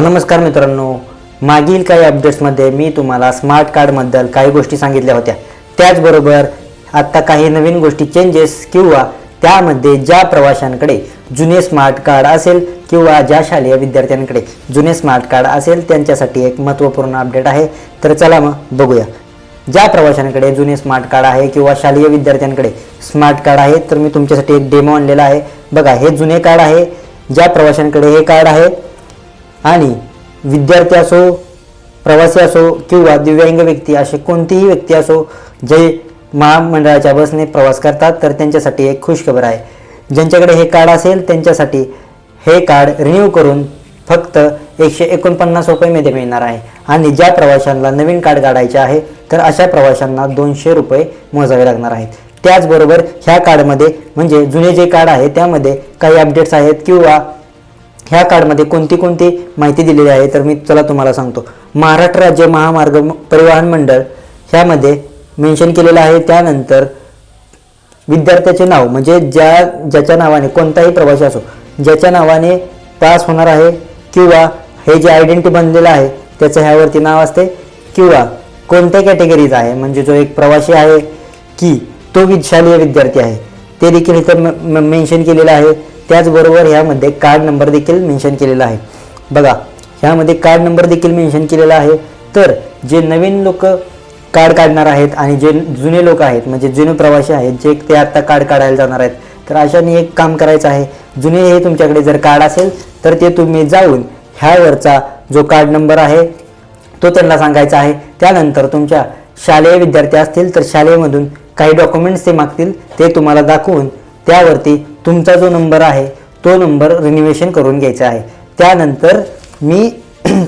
नमस्कार मित्रांनो, मागील काही अपडेट्समध्ये मी तुम्हाला स्मार्ट कार्डबद्दल काही गोष्टी सांगितल्या होत्या. त्याचबरोबर आता काही नवीन गोष्टी चेंजेस किंवा त्यामध्ये ज्या प्रवाशांकडे जुने स्मार्ट कार्ड असेल किंवा ज्या शालेय विद्यार्थ्यांकडे जुने स्मार्ट कार्ड असेल त्यांच्यासाठी एक महत्त्वपूर्ण अपडेट आहे. तर चला मग बघूया. ज्या प्रवाशांकडे जुने स्मार्ट कार्ड आहे किंवा शालेय विद्यार्थ्यांकडे स्मार्ट कार्ड आहे तर मी तुमच्यासाठी एक डेमो आणलेला आहे. बघा, हे जुने कार्ड आहे. ज्या प्रवाशांकडे हे कार्ड आहे आणि विद्यार्थी असो, प्रवासी असो किंवा दिव्यांग व्यक्ती असे कोणतीही व्यक्ती असो जे महामंडळाच्या बसने प्रवास करतात तर त्यांच्यासाठी एक खुशखबर आहे. ज्यांच्याकडे हे कार्ड असेल त्यांच्यासाठी हे कार्ड रिन्यू करून फक्त 149 रुपयामध्ये मिळणार आहे. आणि ज्या प्रवाशांना नवीन कार्ड काढायचे आहे तर अशा प्रवाशांना 200 रुपये मोजावे लागणार आहेत. त्याचबरोबर ह्या कार्डमध्ये म्हणजे जुने जे कार्ड आहे त्यामध्ये काही अपडेट्स आहेत किंवा ह्या कार्डमध्ये कोणती माहिती दिलेली आहे तर मी तुम्हाला सांगतो. महाराष्ट्र राज्य महामार्ग परिवहन मंडळ ह्यामध्ये मेन्शन केलेलं आहे. त्यानंतर विद्यार्थ्याचे नाव म्हणजे ज्याच्या नावाने कोणताही प्रवासी असो ज्याच्या नावाने पास होणार आहे किंवा हे जे आयडेंटिटी बनलेलं आहे त्याचं ह्यावरती नाव असते किंवा कोणत्या कॅटेगरीचा आहे म्हणजे जो एक प्रवासी आहे की तो शालेय विद्यार्थी आहे ते देखील इथं मेन्शन केलेलं आहे. त्याचबरोबर ह्यामध्ये कार्ड नंबर देखील मेन्शन केलेला आहे. बघा, ह्यामध्ये कार्ड नंबर देखील मेन्शन केलेला आहे. तर जे नवीन लोक कार्ड काढणार आहेत आणि जे जुने लोक आहेत म्हणजे जुने प्रवासी आहेत जे ते आत्ता कार्ड काढायला जाणार आहेत तर अशाने एक काम करायचं आहे. जुने हे तुमच्याकडे जर कार्ड असेल तर ते तुम्ही जाऊन ह्यावरचा जो कार्ड नंबर आहे तो त्यांना सांगायचा आहे. त्यानंतर तुमच्या शालेय विद्यार्थी असतील तर शाळेमधून काही डॉक्युमेंट्स ते मागतील ते तुम्हाला दाखवून त्यावरती तुमचा जो नंबर आहे तो नंबर रिन्युएशन करून घ्यायचा आहे. त्यानंतर मी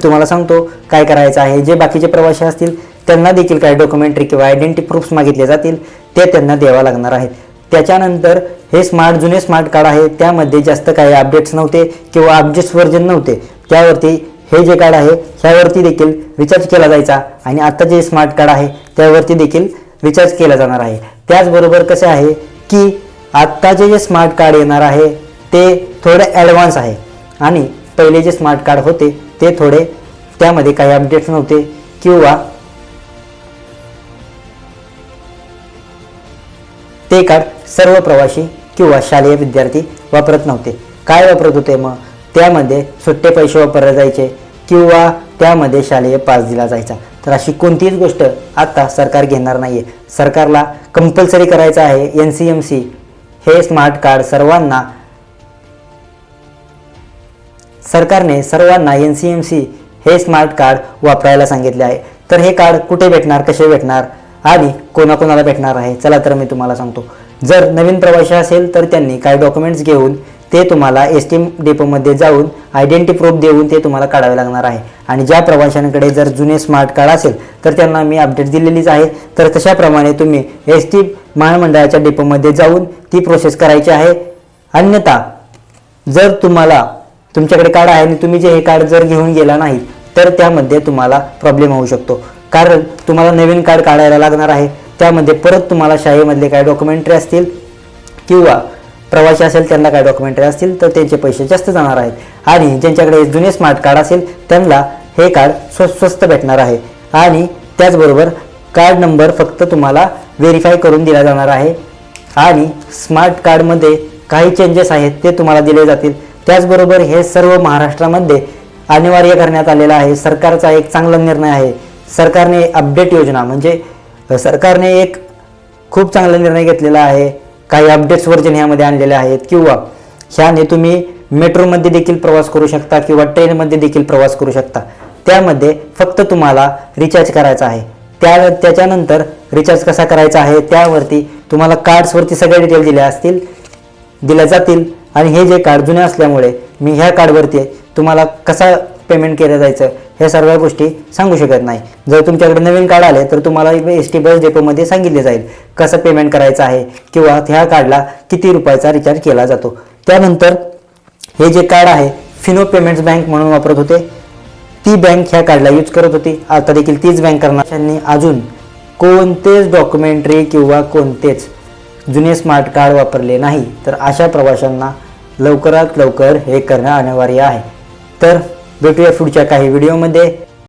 तुम्हाला सांगतो काय करायचं आहे. जे बाकीचे प्रवासी असतील त्यांना देखील काही डॉक्युमेंटरी किंवा आयडेंटिटी प्रूफ्स मागितले जातील ते त्यांना द्यावं लागणार आहेत. त्याच्यानंतर हे जुने स्मार्ट कार्ड आहे त्यामध्ये जास्त काही अपडेट्स नव्हते किंवा अपडेट्स व्हर्जन नव्हते. त्यावरती हे जे कार्ड आहे ह्यावरती देखील रिचार्ज केला जायचा आणि आता जे स्मार्ट कार्ड आहे त्यावरती देखील रिचार्ज केला जाणार आहे. त्याचबरोबर कसे आहे की आत्ताचे जे स्मार्ट कार्ड येणार आहे ते थोडे ॲडव्हान्स आहे आणि पहिले जे स्मार्ट कार्ड होते ते थोडे त्यामध्ये काही अपडेट्स नव्हते किंवा ते कार्ड सर्व प्रवासी किंवा शालेय विद्यार्थी वापरत नव्हते. काय वापरत होते मग? त्यामध्ये सुट्टे पैसे वापरले जायचे किंवा त्यामध्ये शालेय पास दिला जायचा. तर अशी कोणतीच गोष्ट आता सरकार घेणार नाही आहे. सरकारला कंपल्सरी करायचं आहे NCMC हे स्मार्ट कार्ड सरकारने सर्वांना NCMC हे स्मार्ट कार्ड वापरायला सांगितले आहे. तर हे कार्ड कुठे भेटणार, कसे भेटणार आणि कोणाकोणाला भेटणार आहे चला तर मी तुम्हाला सांगतो. जर नवीन प्रवासी असेल तर त्यांनी काही डॉक्युमेंट्स घेऊन ते तुम्हाला ST डेपोमध्ये जाऊन आयडेंटिटी प्रूफ देऊन ते तुम्हाला काढावे लागणार आहे. आणि ज्या प्रवाशांकडे जर जुने स्मार्ट कार्ड असेल तर त्यांना मी अपडेट दिलेलीच आहे. तर तशाप्रमाणे तुम्ही ST महामंडळाच्या डेपोमध्ये जाऊन ती प्रोसेस करायची आहे. अन्यथा जर तुमच्याकडे कार्ड आहे आणि तुम्ही जे हे कार्ड जर घेऊन गेला नाही तर त्यामध्ये तुम्हाला प्रॉब्लेम होऊ शकतो. कारण तुम्हाला नवीन कार्ड काढायला लागणार आहे. त्यामध्ये परत तुम्हाला शाळेमधले काही डॉक्युमेंटरी असतील किंवा प्रवासी असेल त्यांना काही डॉक्युमेंटरी असतील तर त्यांचे पैसे जास्त जाणार आहेत. आणि ज्यांच्याकडे जुने स्मार्ट कार्ड असेल त्यांना हे कार्ड स्वस्त भेटणार आहे. आणि त्याचबरोबर कार्ड नंबर फक्त तुम्हाला व्हेरीफाय करून दिला जाणार आहे. आणि स्मार्ट कार्डमध्ये काही चेंजेस आहेत ते तुम्हाला दिले जातील. त्याचबरोबर हे सर्व महाराष्ट्रामध्ये अनिवार्य करण्यात आलेलं आहे. सरकारचा एक चांगला निर्णय आहे. सरकारने अपडेट योजना म्हणजे सरकारने एक खूप चांगला निर्णय घेतलेला आहे. काही अपडेट्स व्हर्जन ह्यामध्ये आणलेले आहेत किंवा ह्याने तुम्ही मेट्रोमध्ये देखील प्रवास करू शकता किंवा ट्रेनमध्ये देखील प्रवास करू शकता. त्यामध्ये फक्त तुम्हाला रिचार्ज करायचा आहे. त्याच्यानंतर रिचार्ज कसा करायचा आहे त्यावरती तुम्हाला कार्ड्सवरती सगळे डिटेल दिल्या जातील. आणि हे जे कार्ड जुने असल्यामुळे मी ह्या कार्डवरती तुम्हाला कसा पेमेंट केलं जायचं ह्या सर्व गोष्टी सांगू शकत नाही. जर तुमच्याकडे नवीन कार्ड आले तर तुम्हाला ST बस डेपोमध्ये सांगितले जाईल कसं पेमेंट करायचं आहे किंवा ह्या कार्डला किती रुपयाचा रिचार्ज केला जातो. त्यानंतर हे जे कार्ड आहे फिनो पेमेंट्स बँक म्हणून वापरत होते ती बँक ह्या कार्डला यूज करत होती. आता देखील तीच बँक करणाऱ्यांनी अजून कोणतेच डॉक्युमेंटरी किंवा कोणतेच जुने स्मार्ट कार्ड वापरले नाही तर अशा प्रवाशांना लवकरात लवकर हे करणे अनिवार्य आहे. तर भेटूया पुढच्या काही व्हिडिओमध्ये.